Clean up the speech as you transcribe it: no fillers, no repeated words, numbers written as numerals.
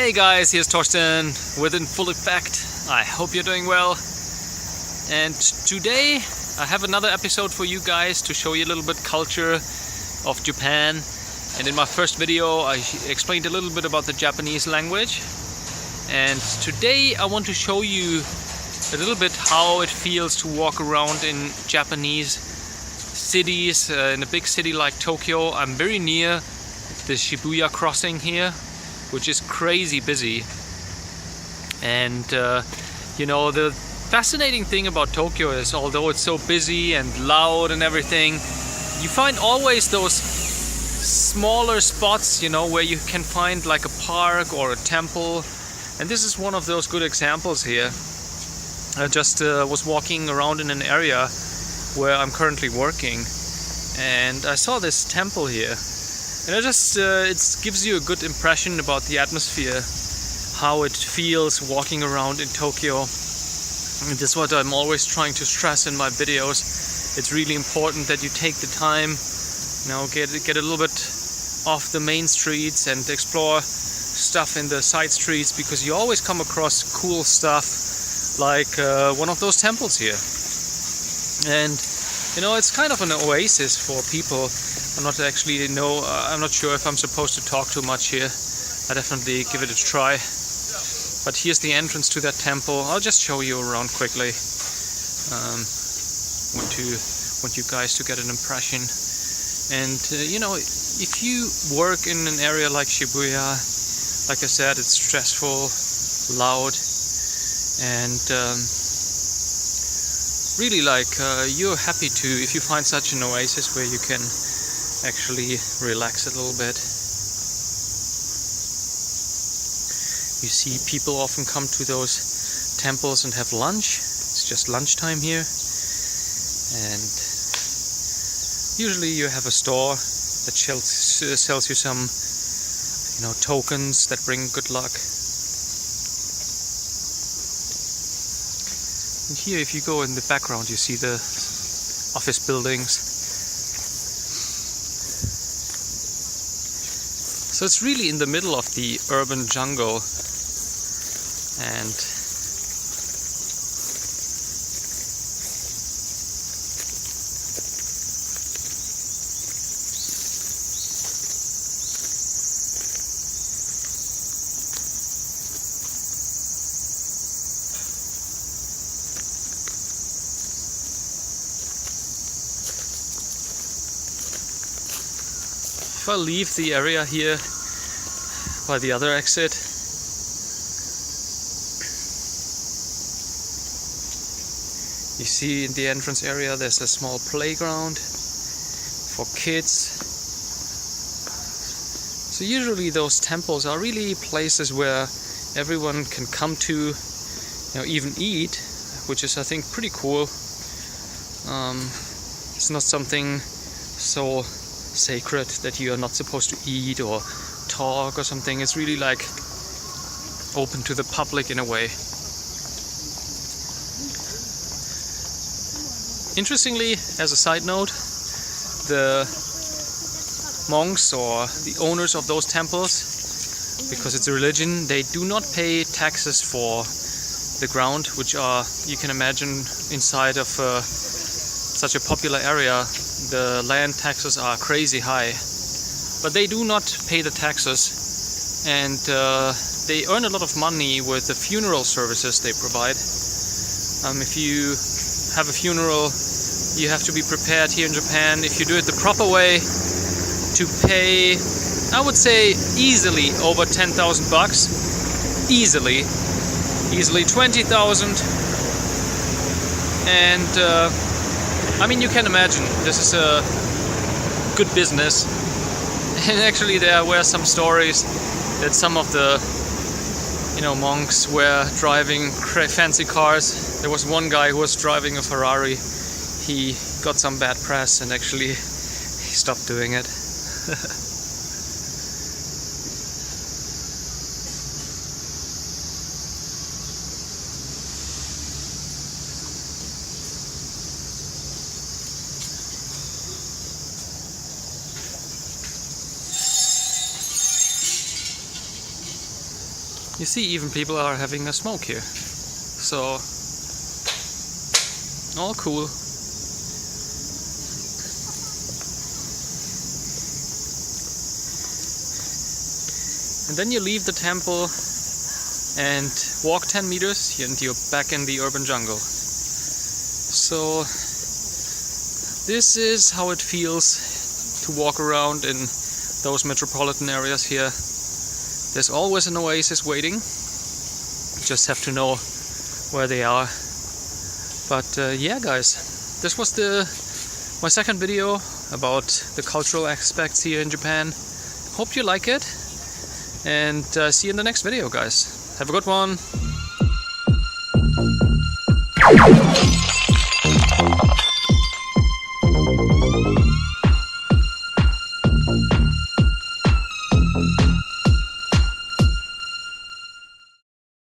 Hey guys, here's Torsten with In Full Effect. I hope you're doing well. And today I have another episode for you guys to show you a little bit culture of Japan. And in my first video I explained a little bit about the Japanese language. And today I want to show you a little bit how it feels to walk around in Japanese cities, in a big city like Tokyo. I'm very near the Shibuya crossing here, which is crazy busy. And you know, the fascinating thing about Tokyo is, although it's so busy and loud and everything, you find always those smaller spots, you know, where you can find like a park or a temple. And this is one of those good examples here. I just was walking around in an area where I'm currently working, and I saw this temple here. And it gives you a good impression about the atmosphere, how it feels walking around in Tokyo. And this is what I'm always trying to stress in my videos. It's really important that you take the time, you know, get a little bit off the main streets and explore stuff in the side streets, because you always come across cool stuff like one of those temples here. And you know, it's kind of an oasis for people. I'm not sure if I'm supposed to talk too much here. I definitely give it a try. But here's the entrance to that temple. I'll just show you around quickly. Want you guys to get an impression. And you know, if you work in an area like Shibuya, like I said, it's stressful, loud, and really, like, you're happy to, if you find such an oasis where you can actually relax a little bit. You see people often come to those temples and have lunch. It's just lunchtime here, and usually you have a store that sells you some, you know, tokens that bring good luck. And here, if you go in the background, you see the office buildings. So it's really in the middle of the urban jungle, and if I leave the area here by the other exit, you see in the entrance area there's a small playground for kids. So usually those temples are really places where everyone can come to, you know, even eat, which is, I think, pretty cool. It's not something so sacred that you are not supposed to eat or talk or something. It's really like open to the public in a way. Interestingly, as a side note, the monks or the owners of those temples, because it's a religion, they do not pay taxes for the ground, which are, you can imagine, inside of such a popular area, the land taxes are crazy high. But they do not pay the taxes, and they earn a lot of money with the funeral services they provide. If you have a funeral, you have to be prepared here in Japan, if you do it the proper way, to pay, I would say, easily over 10,000 bucks. Easily 20,000. And I mean, you can imagine, this is a good business. And actually there were some stories that some of the, you know, monks were driving fancy cars. There was one guy who was driving a Ferrari. He got some bad press and actually he stopped doing it. You see, even people are having a smoke here. So, all cool. And then you leave the temple and walk 10 meters and you're back in the urban jungle. So this is how it feels to walk around in those metropolitan areas here. There's always an oasis waiting. You just have to know where they are. But yeah guys, this was my second video about the cultural aspects here in Japan. Hope you like it, and see you in the next video guys. Have a good one.